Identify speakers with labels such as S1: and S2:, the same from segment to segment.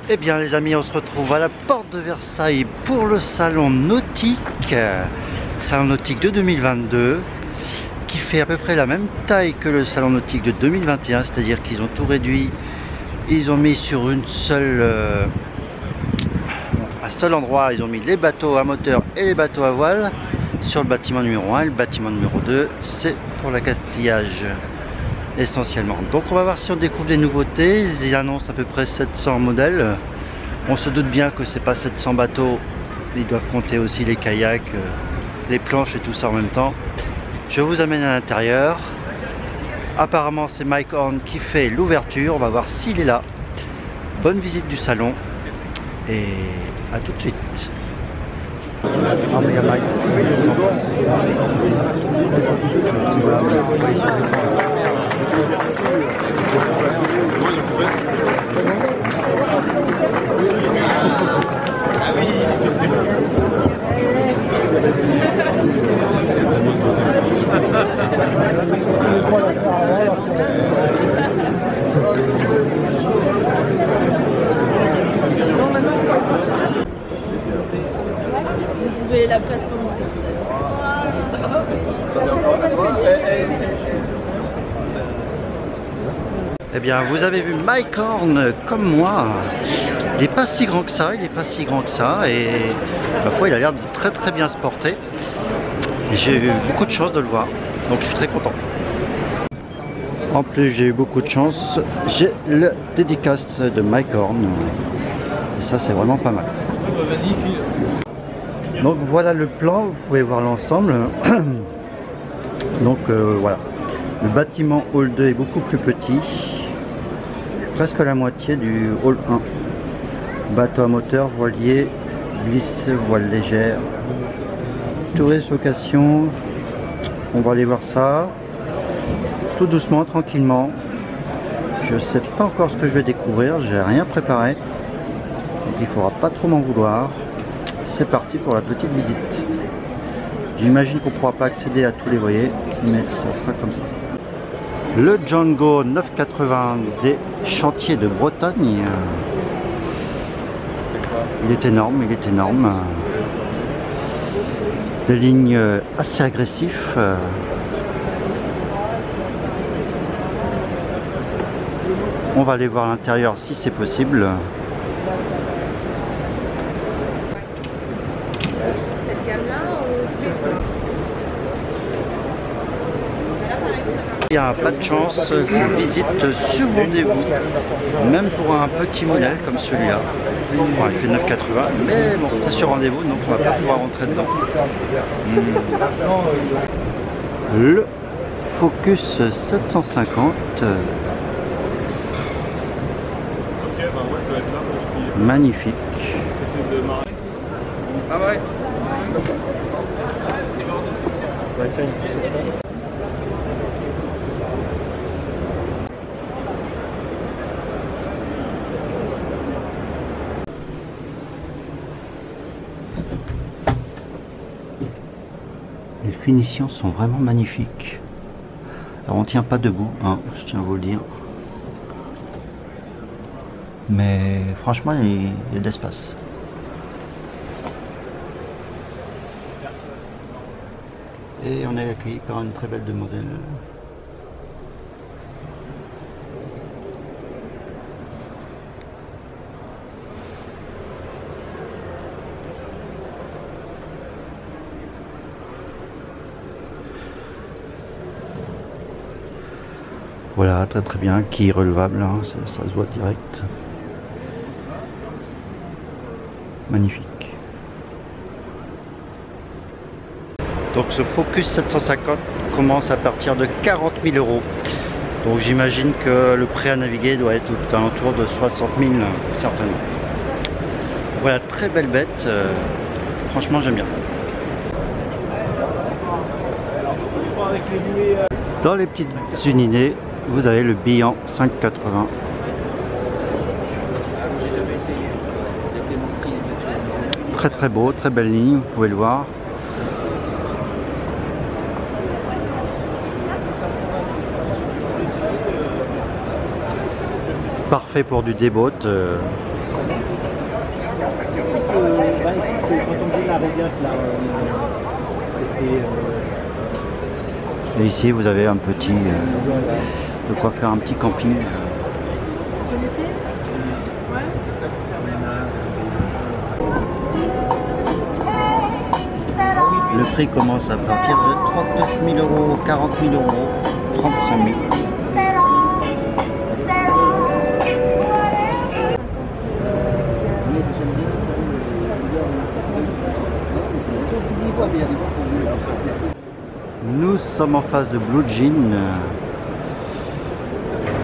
S1: Eh bien les amis, on se retrouve à la porte de Versailles pour le salon nautique de 2022 qui fait à peu près la même taille que le salon nautique de 2021, c'est-à-dire qu'ils ont tout réduit, ils ont mis sur un seul endroit, ils ont mis les bateaux à moteur et les bateaux à voile sur le bâtiment numéro 1 et le bâtiment numéro 2, c'est pour l'accastillage essentiellement. Donc on va voir si on découvre des nouveautés. Ils annoncent à peu près 700 modèles. On se doute bien que c'est pas 700 bateaux, ils doivent compter aussi les kayaks, les planches et tout ça en même temps. Je vous amène à l'intérieur. Apparemment c'est Mike Horn qui fait l'ouverture, on va voir s'il est là. Bonne visite du salon et à tout de suite. Ah mais il y a Mike juste en face.
S2: Vous pouvez la place commenter.
S1: Eh bien, vous avez vu Mike Horn comme moi. Il n'est pas si grand que ça, et ma foi, il a l'air de très bien se porter. J'ai eu beaucoup de chance de le voir, donc je suis très content. En plus, j'ai eu beaucoup de chance, j'ai le dédicace de Mike Horn, et ça c'est vraiment pas mal. Donc voilà le plan, vous pouvez voir l'ensemble. Donc voilà, le bâtiment hall 2 est beaucoup plus petit, presque la moitié du hall 1. Bateau à moteur, voilier, glisse, voile légère, tourisme location, on va aller voir ça, tout doucement, tranquillement. Je sais pas encore ce que je vais découvrir, j'ai rien préparé, donc il faudra pas trop m'en vouloir. C'est parti pour la petite visite. J'imagine qu'on ne pourra pas accéder à tous les voiliers, mais ça sera comme ça. Le Django 980 des chantiers de Bretagne. Il est énorme, Des lignes assez agressives. On va aller voir l'intérieur si c'est possible. Il n'y a pas de chance, c'est visite sur rendez-vous, même pour un petit modèle comme celui-là. Bon, il fait 9,80, mais bon, c'est sur rendez-vous, donc on va pas pouvoir rentrer dedans. Le Focus 750. Magnifique. Ah ouais. Les finitions sont vraiment magnifiques. Alors on tient pas debout, hein, je tiens à vous le dire. Mais franchement, il y a de l'espace. Et on est accueilli par une très belle demoiselle. Voilà, très bien, qui est relevable, hein, ça se voit direct. Magnifique. Donc ce Focus 750 commence à partir de 40 000 €. Donc j'imagine que le prêt à naviguer doit être aux alentours de 60 000 certainement. Voilà, très belle bête. Franchement, j'aime bien. Dans les petites unités, vous avez le Bihan 580. Très beau, très belle ligne, vous pouvez le voir. Parfait pour du déboat.
S2: Quand on dit la Régate, là, c'était...
S1: Et ici, vous avez un petit... de quoi faire un petit camping.
S3: Vous connaissez? Ouais.
S1: Le prix commence à partir de 39 000 euros, 40 000 euros, 35 000. Nous sommes en face de Blue Jean.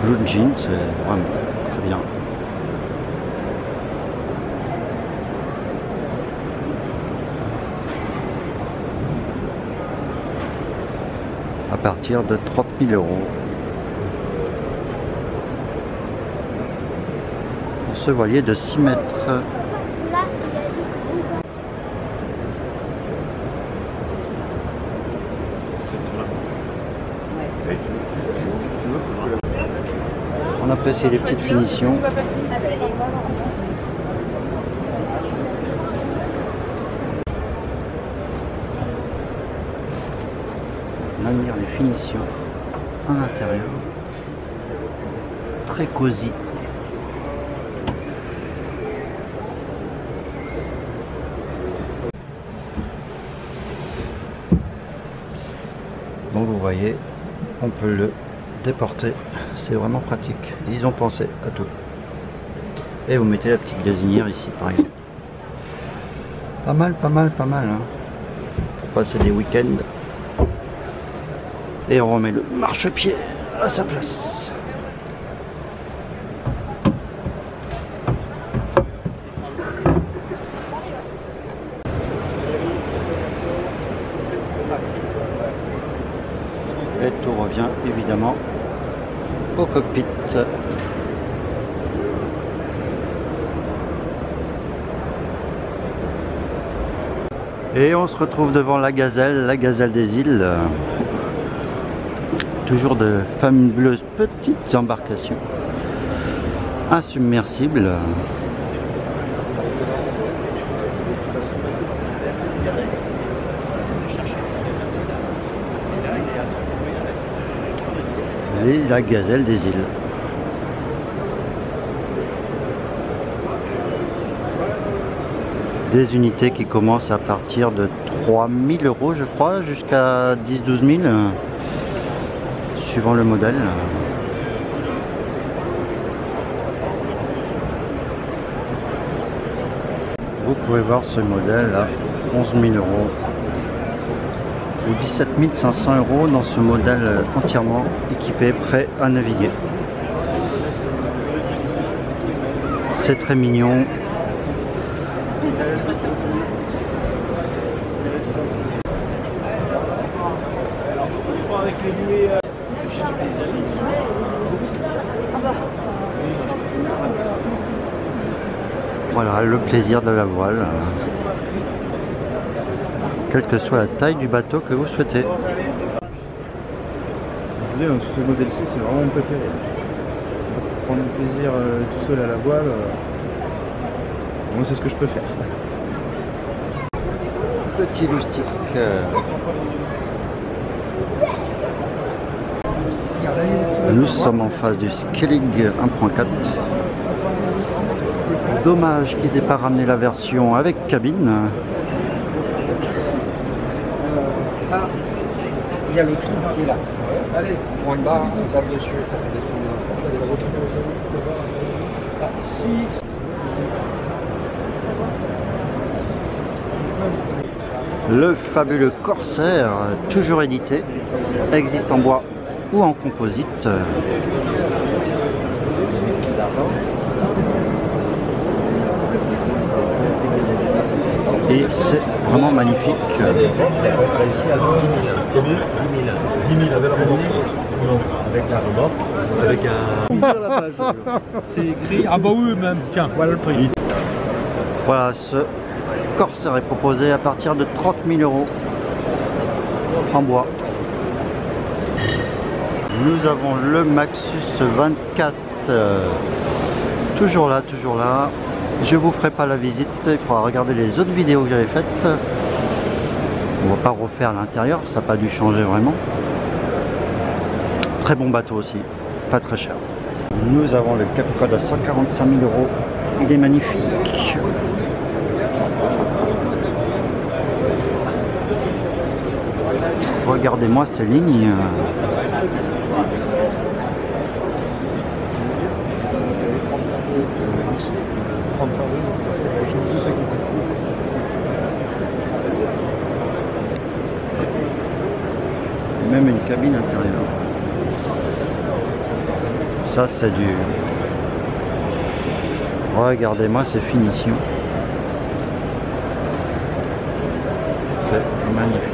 S1: Blue Jean, c'est vraiment très bien. À partir de 30 000 euros. Pour ce voilier de 6 mètres. On apprécie les petites finitions. On admire les finitions à l'intérieur. Très cosy. Donc vous voyez, on peut le déporter, c'est vraiment pratique. Ils ont pensé à tout. Et vous mettez la petite gazinière ici par exemple. Pas mal, pas mal, pas mal. Hein. Pour passer des week-ends. Et on remet le marchepied à sa place. Et tout revient évidemment au cockpit. Et on se retrouve devant la Gazelle des îles. Toujours de fabuleuses petites embarcations insubmersibles. Et la Gazelle des îles. Des unités qui commencent à partir de 3 000 euros je crois jusqu'à 10-12 000 suivant le modèle. Vous pouvez voir ce modèle à 11 000 euros ou 17 500 euros dans ce modèle entièrement équipé, prêt à naviguer. C'est très mignon. Voilà le plaisir de la voile, quelle que soit la taille du bateau que vous souhaitez.
S2: Ce modèle-ci, c'est vraiment mon préféré. Prendre du plaisir tout seul à la voile, moi c'est ce que je préfère.
S1: Petit loustic. Nous sommes en face du Skellig 1.4. Dommage qu'ils aient pas ramené la version avec cabine.
S4: Ah, il y a le trou qui est là. Allez, prends une barre, on tape dessus et ça fait descendre. Ah, si.
S1: Le fabuleux Corsair, toujours édité, existe en bois ou en composite. Et c'est vraiment magnifique.
S4: Réussi à 10 000 avec la remorque. Avec la remorque. Avec un...
S2: C'est écrit. Ah bah oui même, tiens, voilà le prix.
S1: Voilà, ce Corsair est proposé à partir de 30 000 euros en bois. Nous avons le Maxus 24 Toujours là, toujours là. Je vous ferai pas la visite, il faudra regarder les autres vidéos que j'avais faites. On va pas refaire l'intérieur, ça n'a pas dû changer vraiment. Très bon bateau aussi, pas très cher. Nous avons le Capicole à 145 000 €. Il est magnifique. Regardez-moi ces lignes. Même une cabine intérieure. Ça c'est du... Regardez-moi ces finitions. C'est magnifique.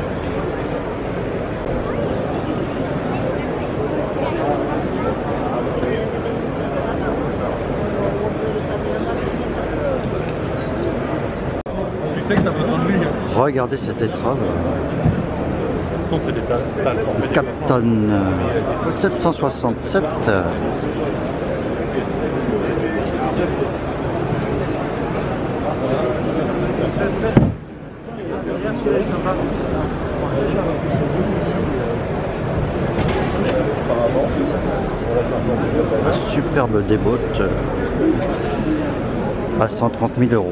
S1: Regardez cette étrave. Captain 767. Un superbe déboute à 130 000 €.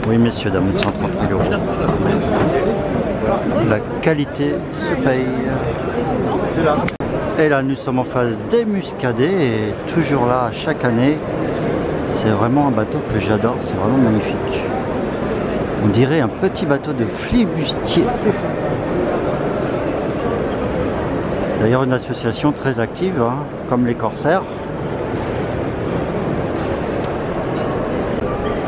S1: Oui messieurs, dames, 130 000 €. La qualité se paye. Et là nous sommes en phase des Muscadets et toujours là chaque année. C'est vraiment un bateau que j'adore, c'est vraiment magnifique. On dirait un petit bateau de flibustier. D'ailleurs une association très active, hein, comme les corsaires.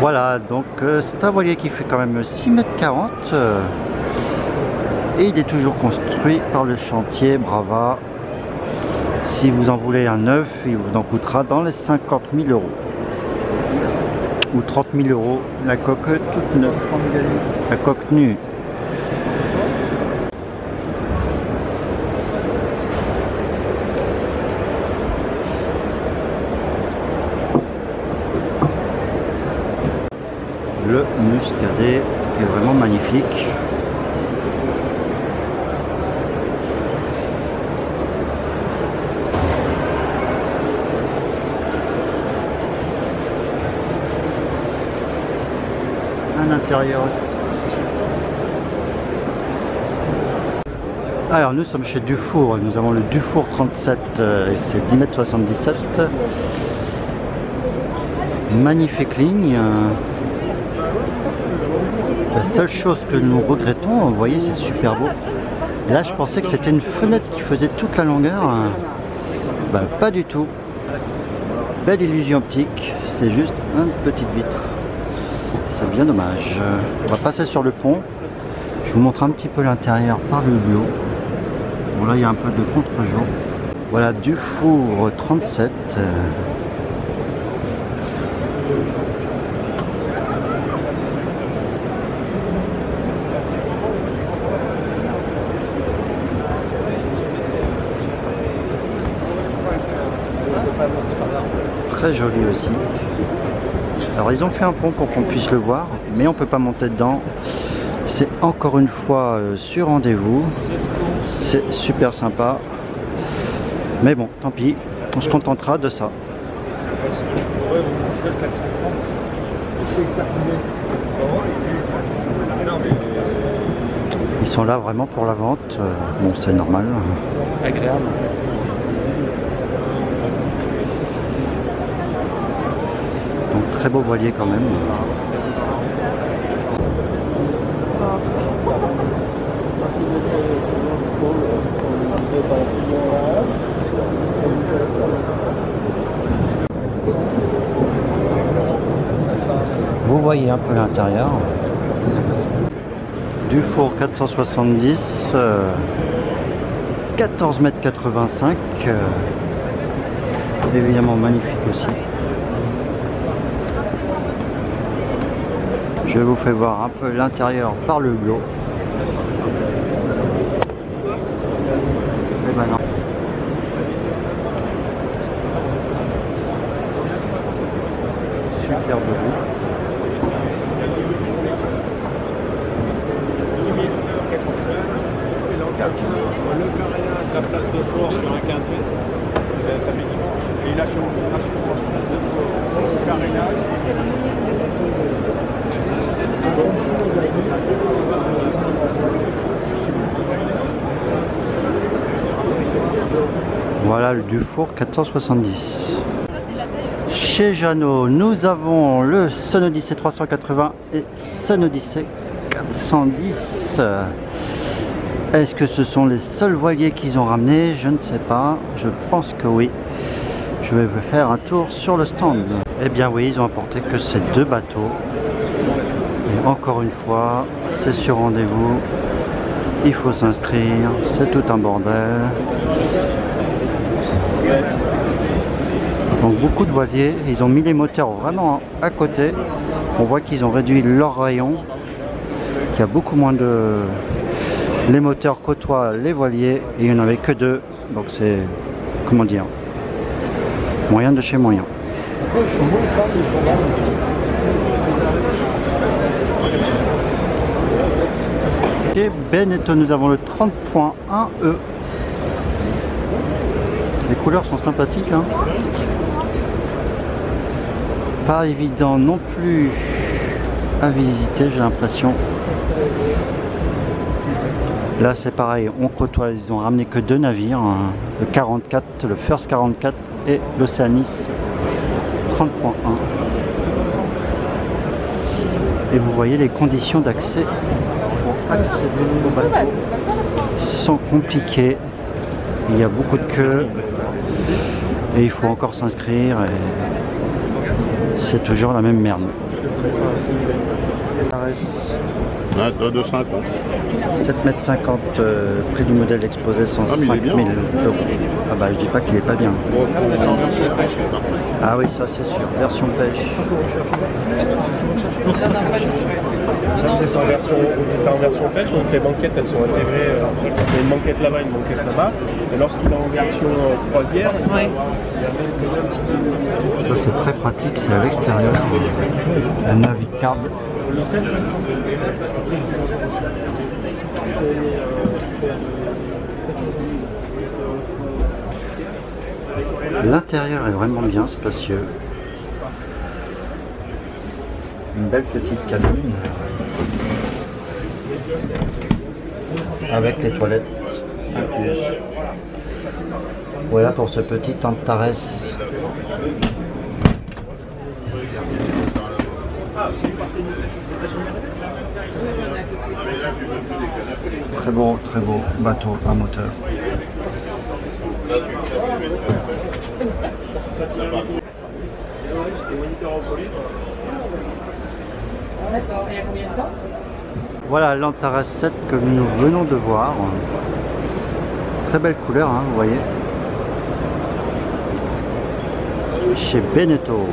S1: Voilà, donc c'est un voilier qui fait quand même 6,40 m. Et il est toujours construit par le chantier Brava. Si vous en voulez un neuf, il vous en coûtera dans les 50 000 € ou 30 000 €. La coque toute neuve, la coque nue. Le Muscadet qui est vraiment magnifique. Un intérieur assez spacieux. Alors nous sommes chez Dufour, nous avons le Dufour 37 et c'est 10,77 m. Magnifique ligne. La seule chose que nous regrettons, vous voyez, c'est super beau. Et là je pensais que c'était une fenêtre qui faisait toute la longueur. Ben, pas du tout. Belle illusion optique, c'est juste une petite vitre. C'est bien dommage. On va passer sur le pont. Je vous montre un petit peu l'intérieur par le hublot. Bon là il y a un peu de contre-jour. Voilà Dufour 37. Très joli aussi. Alors ils ont fait un pont pour qu'on puisse le voir, mais on peut pas monter dedans. C'est encore une fois sur rendez-vous. C'est super sympa. Mais bon, tant pis, on se contentera de ça. Ils sont là vraiment pour la vente. Bon, c'est normal.
S2: Agréable.
S1: Donc très beau voilier quand même. Vous voyez un peu l'intérieur. Dufour 470, 14,85 m. Évidemment magnifique aussi. Je vous fais voir un peu l'intérieur par le hublot. Et ben non.
S5: Le carénage, la place de port sur un 15 mètres, ça fait 10 ans. Et l'assurance sur 19. Le carénage.
S1: Voilà le Dufour 470. Chez Jeannot, nous avons le Sun Odyssey 380 et Sun Odyssey 410. Est-ce que ce sont les seuls voiliers qu'ils ont ramenés? Je ne sais pas. Je pense que oui. Je vais faire un tour sur le stand. Eh bien oui, ils ont apporté que ces deux bateaux. Et encore une fois, c'est sur rendez-vous. Il faut s'inscrire. C'est tout un bordel. Donc beaucoup de voiliers, ils ont mis les moteurs vraiment à côté. On voit qu'ils ont réduit leur rayon, qu'il y a beaucoup moins de... Les moteurs côtoient les voiliers et il n'y en avait que deux. Donc c'est, comment dire, moyen de chez moyen. Chez Beneteau, nous avons le 30.1E. Les couleurs sont sympathiques, hein. Pas évident non plus à visiter, j'ai l'impression. Là c'est pareil, on côtoie, ils ont ramené que deux navires, hein, le 44, le First 44 et l'Océanis 30.1. Et vous voyez les conditions d'accès pour accéder au bateau sont compliquées. Il y a beaucoup de queues et il faut encore s'inscrire et c'est toujours la même merde.
S5: 2,50.
S1: 7,50 m, prix du modèle exposé sont 5 000 €. Ah bah je dis pas qu'il est pas bien. Ah oui, ça c'est sûr, version pêche.
S6: C'est en version pêche, donc les banquettes elles sont intégrées. Il y a une banquette là-bas, une banquette là-bas. Et lorsqu'il est en version croisière,
S1: ça c'est très pratique, c'est à l'extérieur. La Navicard. L'intérieur est vraiment bien spacieux. Une belle petite cabine avec les toilettes incluses. Voilà pour ce petit Antares. Très beau bateau à moteur.
S3: D'accord, et il y a combien de temps?
S1: Voilà l'Antares 7 que nous venons de voir. Très belle couleur, hein, vous voyez. Chez Beneteau,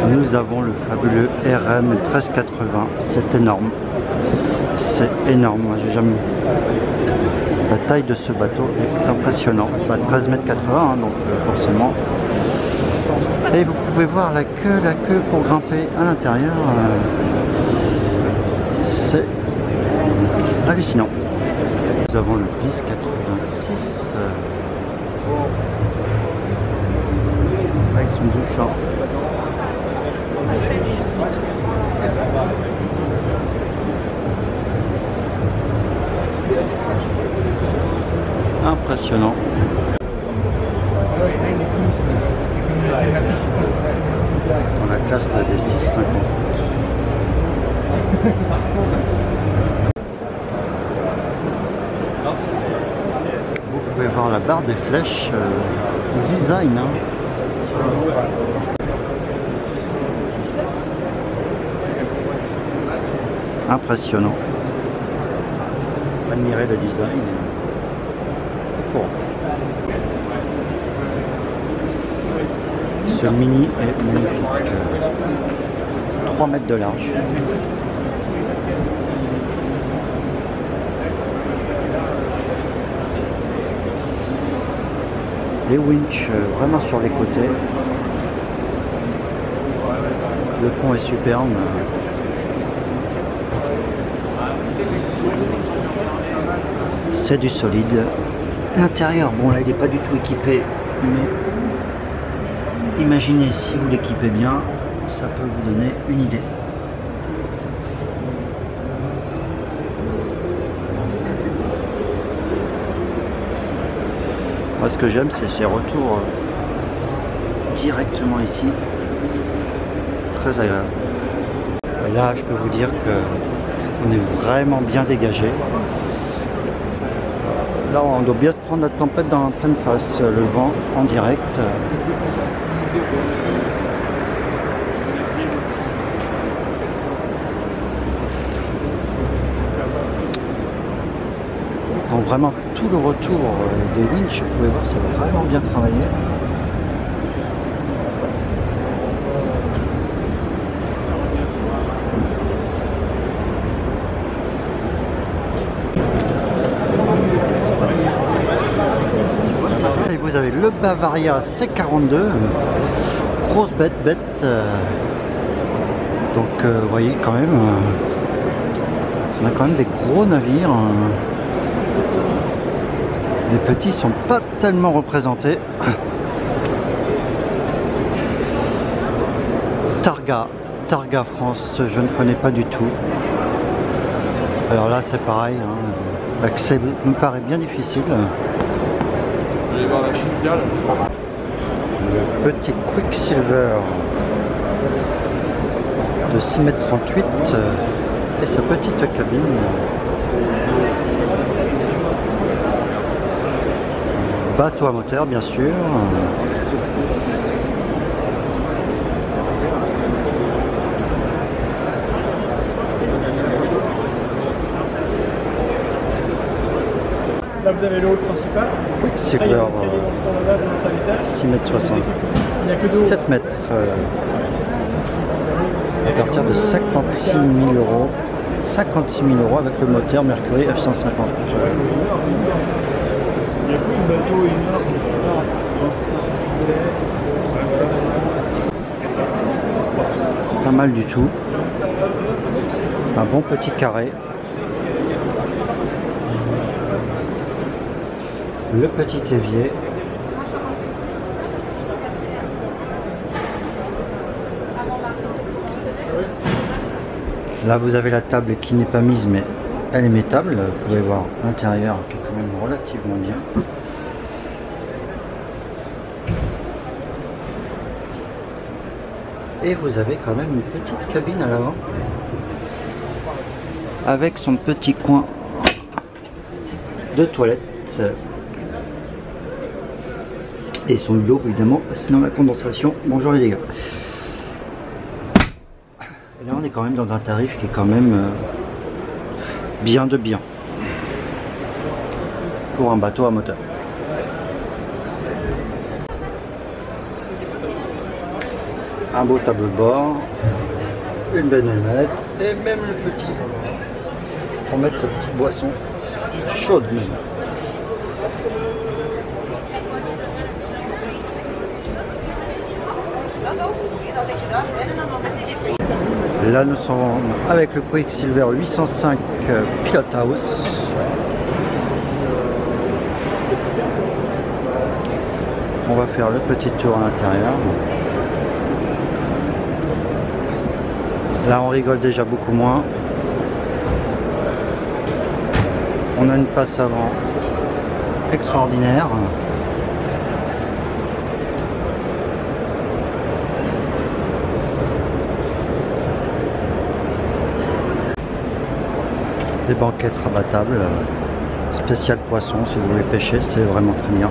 S1: nous avons le fabuleux RM 1380. C'est énorme. C'est énorme. Moi, j'ai jamais... La taille de ce bateau est impressionnante. 13,80 m, hein, donc forcément. Et vous pouvez voir la queue pour grimper à l'intérieur. C'est hallucinant. Nous avons le 1086 avec son bouchon. Impressionnant. Dans la classe des 650. Vous pouvez voir la barre des flèches design. Hein. Impressionnant. Admirez le design. Bon. Ce mini est magnifique. 3 mètres de large. Les winches vraiment sur les côtés. Le pont est superbe. c'est du solide. L'intérieur, bon là il n'est pas du tout équipé, mais imaginez si vous l'équipez bien, ça peut vous donner une idée. Moi ce que j'aime c'est ces retours directement ici, très agréable. Et là je peux vous dire que on est vraiment bien dégagé. Là on doit bien se prendre la tempête dans la pleine face, le vent en direct. Donc vraiment tout le retour des winches, vous pouvez voir, c'est vraiment bien travaillé. Et vous avez le Bavaria C42, grosse bête. Donc vous voyez quand même, on a quand même des gros navires. Les petits sont pas tellement représentés. Targa France, je ne connais pas du tout. Alors là c'est pareil, hein. L'accès me paraît bien difficile. Le petit Quicksilver de 6,38 m et sa petite cabine. Bateau à moteur bien sûr.
S6: Là vous avez le hall principal.
S1: Quicksilver 6,60 m, 7 mètres à partir de 56 000 €. 56 000 € avec le moteur Mercury F150. Pas mal du tout. Un bon petit carré. Le petit évier. Là vous avez la table qui n'est pas mise mais elle est mettable. Vous pouvez voir l'intérieur qui est quand même relativement bien. Et vous avez quand même une petite cabine à l'avant avec son petit coin de toilette et son lot évidemment, sinon la condensation. Bonjour les dégâts. Et là on est quand même dans un tarif qui est quand même bien de bien pour un bateau à moteur. Un beau tableau de bord, une belle manette et même le petit pour mettre sa petite boisson chaude même. Là nous sommes avec le Quicksilver 805 Pilot House. On va faire le petit tour à l'intérieur. Là on rigole déjà beaucoup moins. On a une passe avant extraordinaire. Des banquettes rabattables, spécial poisson si vous voulez pêcher, c'est vraiment très bien.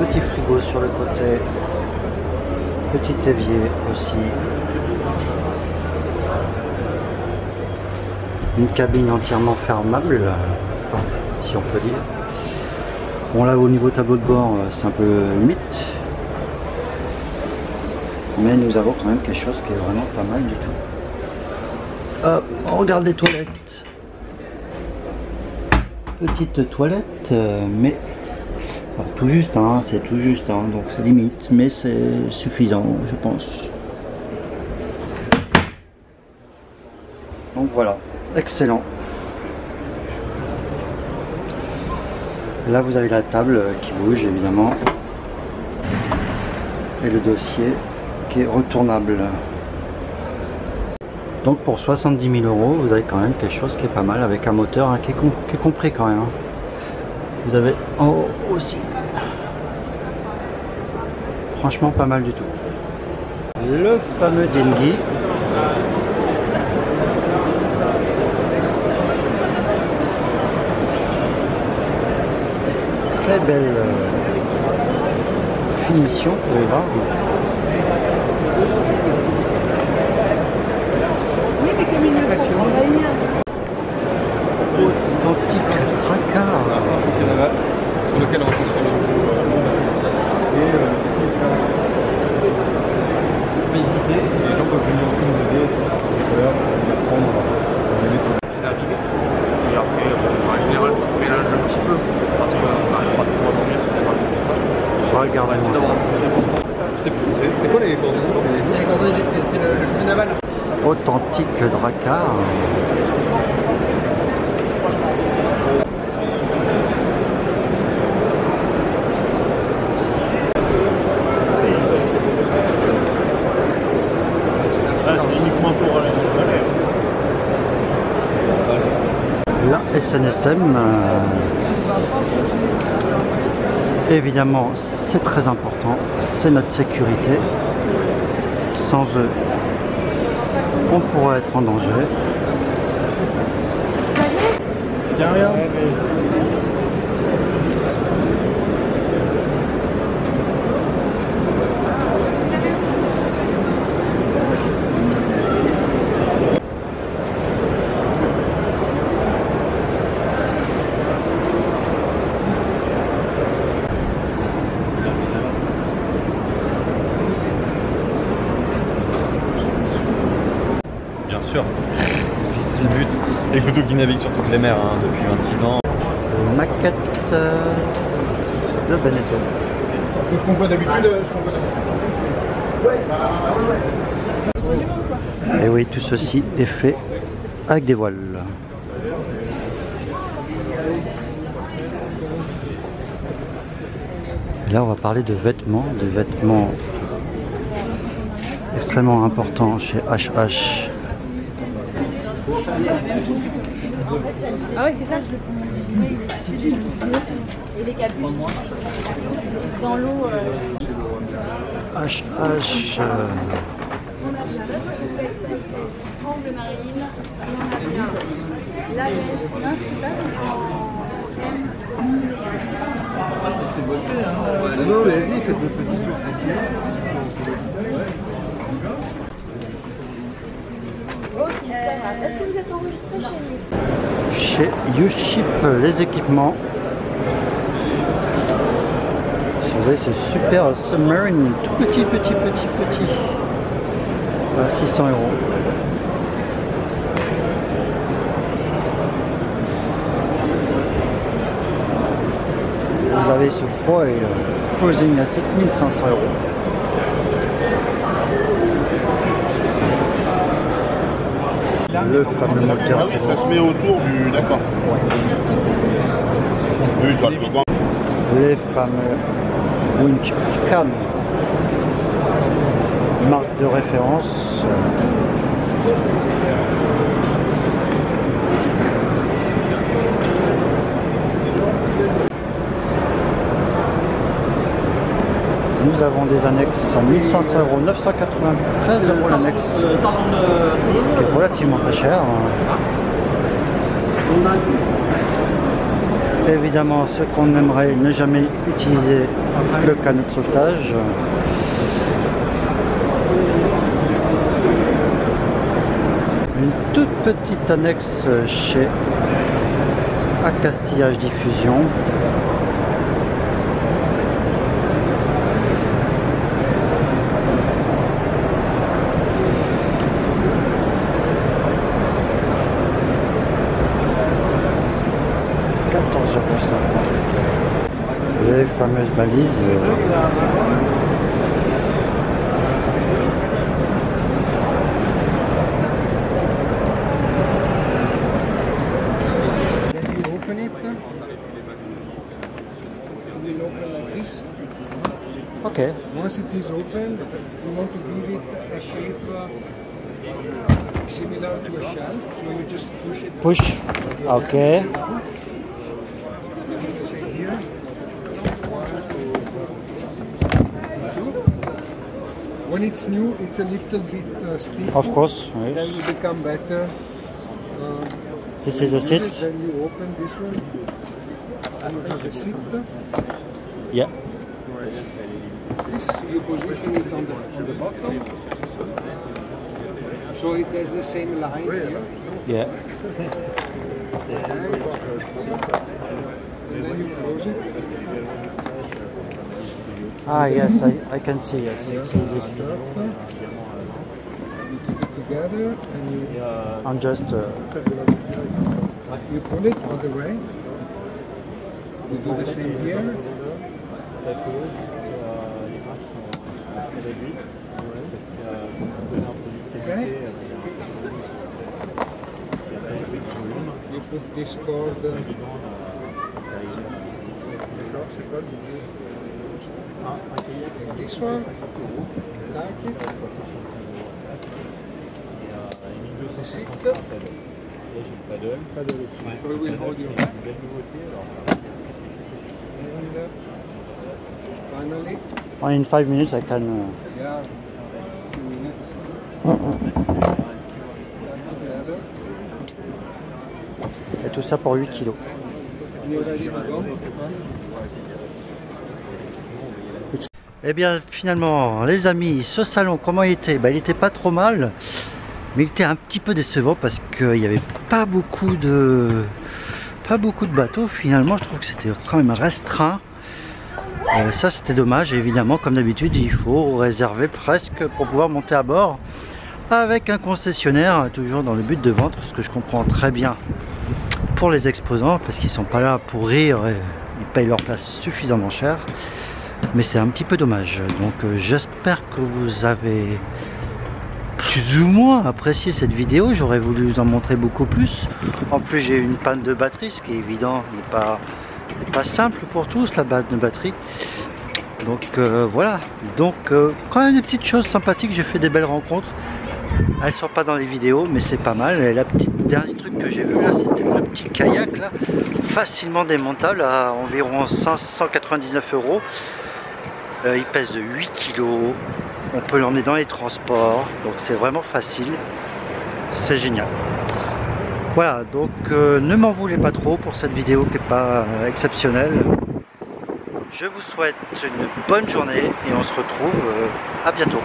S1: Petit frigo sur le côté, petit évier aussi. Une cabine entièrement fermable, enfin si on peut dire. Bon là au niveau tableau de bord c'est un peu limite. Mais nous avons quand même quelque chose qui est vraiment pas mal du tout. Hop, on regarde les toilettes. Petite toilette, mais alors, tout juste, hein, c'est tout juste, hein, donc c'est limite, mais c'est suffisant, je pense. Donc voilà, excellent. Là vous avez la table qui bouge évidemment. Et le dossier qui est retournable. Donc pour 70 000 €, vous avez quand même quelque chose qui est pas mal avec un moteur hein, qui est compris quand même. Hein. Vous avez en haut aussi. Franchement pas mal du tout. Le fameux Dengi. Très belle finition, vous pouvez voir. Authentique Drakkar.
S2: Sur lequel on retransfère le logo. Et pas hésiter, les gens peuvent venir aussi nous aider. On va prendre, on va les mettre sur la rigue. Et après, en général, ça se mélange un petit peu parce qu'on n'arrive pas trop à dormir sur les rails.
S1: Regardez-moi ça.
S2: Je sais plus, c'est quoi les coordonnées?
S3: C'est les coordonnées, c'est le chemin naval.
S1: Authentique Drakkar.
S5: C'est uniquement pour
S1: La SNSM, évidemment, c'est très important, c'est notre sécurité. Sans eux, on pourrait être en danger.
S2: Y'a rien.
S4: Bien sûr, c'est le but. Et Goudou qui navigue sur toutes les mers hein, depuis 26 ans.
S1: Maquette de Benetton.
S2: Tout ce qu'on voit d'habitude,
S1: Et oui, tout ceci est fait avec des voiles. Et là, on va parler de vêtements, des vêtements extrêmement importants chez HH.
S7: Ah ouais, c'est ça. Et les capuches dans l'eau.
S1: HH.
S7: Angle marine, la veste,
S2: c'est bossé, hein. Non, vas-y, faites votre petit tour.
S7: Est-ce que vous êtes enregistré
S1: Chez YouShip, les équipements. Regardez ce super Submarine, tout petit. À 600 €. Vous avez ce foil cruising à 7500 €. Le fameux moteur.
S5: Ah oui, ça se met autour du... D'accord. Oui, ça le voit.
S1: Les fameux winch cam, marque de référence. Nous avons des annexes à 1500 €, 993 € l'annexe, ce qui est relativement pas cher. Évidemment, ce qu'on aimerait ne jamais utiliser, le canot de sauvetage. Une toute petite annexe chez Accastillage Diffusion. Les fameuses balises.
S8: this.
S1: Okay.
S8: Once it is open, you want to give it a shape similar to a shell, so you just push it.
S1: Push. Okay.
S8: Say here. 1, 2. When it's new, it's a little bit stiff.
S1: Of course.
S8: Then
S1: Yes.
S8: you become better.
S1: This is a seat.
S8: Then you open this one. And you have a seat.
S1: Yeah.
S8: This, you position it on the bottom. So it has the same line here.
S1: Yeah.
S8: And then you close it.
S1: Ah yes, I can see. Yes, it's easy.
S8: You put it together and you
S1: I'm just.
S8: you pull it all the way. You do the same here. Okay. You put this cord. This one. Like it. The seat. So we will hold you back. And finally,
S1: In 5 minutes, I can.
S8: yeah, 2 minutes. Together.
S1: Et tout ça pour 8 kilos.
S8: And you're ready to go.
S1: Eh bien, finalement, les amis, ce salon, comment il était? Il était pas trop mal, mais il était un petit peu décevant parce qu'il n'y avait pas beaucoup de bateaux. Finalement, je trouve que c'était quand même restreint. Ça, c'était dommage. Et évidemment, comme d'habitude, il faut réserver presque pour pouvoir monter à bord avec un concessionnaire, toujours dans le but de vendre, ce que je comprends très bien pour les exposants, parce qu'ils sont pas là pour rire et ils payent leur place suffisamment cher. Mais c'est un petit peu dommage. Donc j'espère que vous avez plus ou moins apprécié cette vidéo. J'aurais voulu vous en montrer beaucoup plus. En plus, j'ai eu une panne de batterie, ce qui est évident, n'est pas simple pour tous, la panne de batterie. Donc voilà. Donc quand même des petites choses sympathiques. J'ai fait des belles rencontres. Elles sont pas dans les vidéos, mais c'est pas mal. Et la petite dernier truc que j'ai vu là, c'était le petit kayak là, facilement démontable à environ 599 €. Il pèse 8 kg. On peut l'emmener dans les transports, donc c'est vraiment facile. C'est génial. Voilà, donc ne m'en voulez pas trop pour cette vidéo qui n'est pas exceptionnelle. Je vous souhaite une bonne journée et on se retrouve à bientôt.